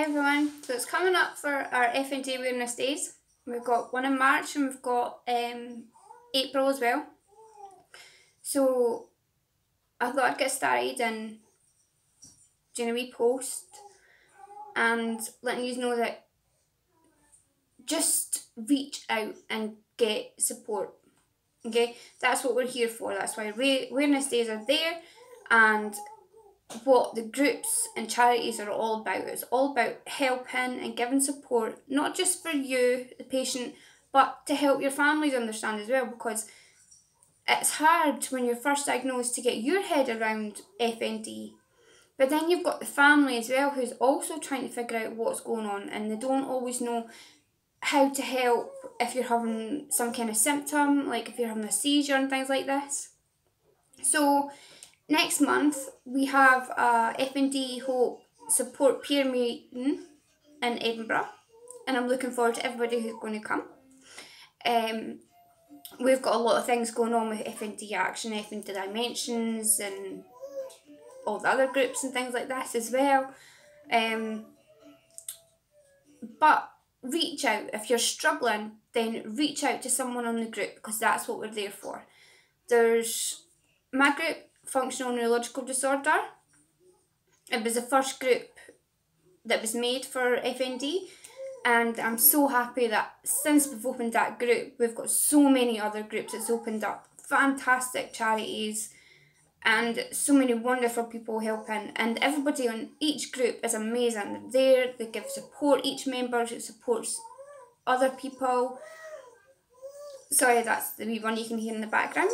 everyone, so it's coming up for our FND Awareness Days. We've got one in March and we've got April as well. So I thought I'd get started and doing a wee post and letting you know that just reach out and get support. Okay, that's what we're here for. That's why Awareness Days are there, and what the groups and charities are all about. It's all about helping and giving support, not just for you, the patient, but to help your families understand as well, because it's hard when you're first diagnosed to get your head around FND. But then you've got the family as well who's also trying to figure out what's going on, and they don't always know how to help if you're having some kind of symptom, like if you're having a seizure and things like this. So next month we have a FND Hope support peer meeting in Edinburgh, and I'm looking forward to everybody who's going to come. We've got a lot of things going on with FND Action, FND Dimensions, and all the other groups and things like this as well. But reach out. If you're struggling, then reach out to someone on the group, because that's what we're there for. There's my group, Functional Neurological Disorder. It was the first group that was made for FND, and I'm so happy that since we've opened that group, we've got so many other groups that's opened up. Fantastic charities and so many wonderful people helping, and everybody on each group is amazing. They're there, they give support, each member it supports other people. Sorry, that's the wee one you can hear in the background.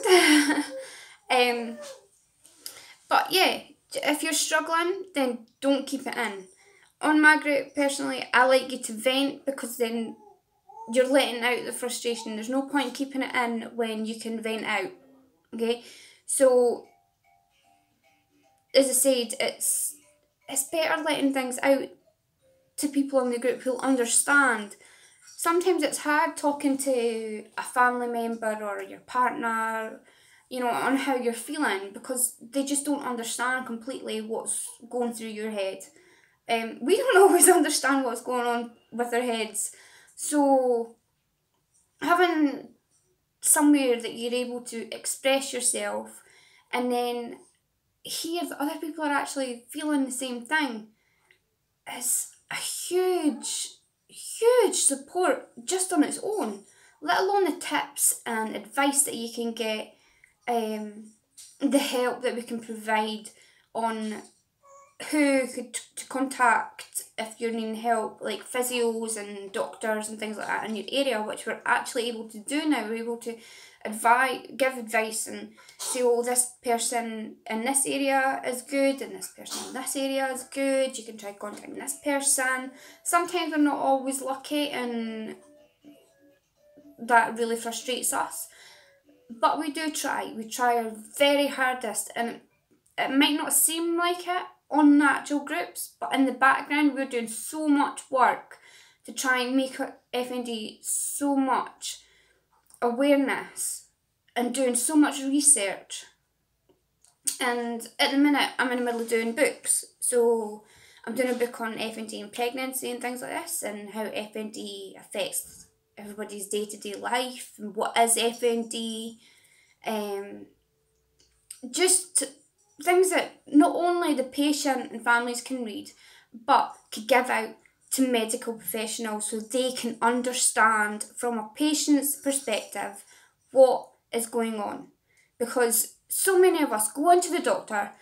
But yeah, if you're struggling, then don't keep it in. On my group, personally, I like you to vent, because then you're letting out the frustration. There's no point keeping it in when you can vent out. Okay, so as I said, it's better letting things out to people in the group who'll understand. Sometimes it's hard talking to a family member or your partner, on how you're feeling, because they just don't understand completely what's going through your head. We don't always understand what's going on with their heads. So having somewhere that you're able to express yourself and then hear that other people are actually feeling the same thing is a huge support just on its own, let alone the tips and advice that you can get, the help that we can provide on who to contact if you're needing help, like physios and doctors and things like that in your area, which we're actually able to do now. We're able to give advice and say, oh, this person in this area is good and this person in this area is good, you can try contacting this person. Sometimes we're not always lucky, and that really frustrates us, but we do try. We try our very hardest, and it might not seem like it on the actual groups, but in the background we're doing so much work to try and make FND so much awareness and doing so much research. And at the minute I'm in the middle of doing books, so I'm doing a book on FND and pregnancy and things like this, and how FND affects everybody's day-to-day life and what is FND. Just things that not only the patient and families can read, but could give out to medical professionals so they can understand from a patient's perspective what is going on. Because so many of us go into the doctor,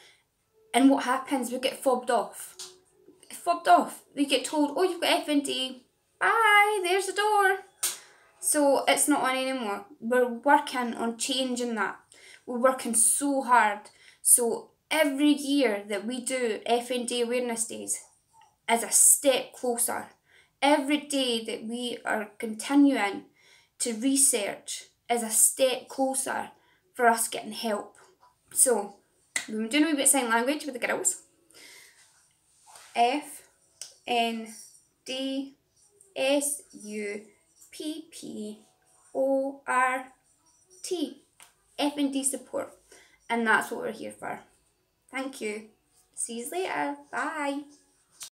and what happens, we get fobbed off. We get told, oh, you've got FND, bye, there's the door. So it's not on anymore. We're working on changing that. We're working so hard. So every year that we do FND Awareness Days is a step closer. Every day that we are continuing to research is a step closer for us getting help. So we've been doing a wee bit of sign language with the girls. FNDSUPPORT. FND support. And that's what we're here for. Thank you. See you later. Bye.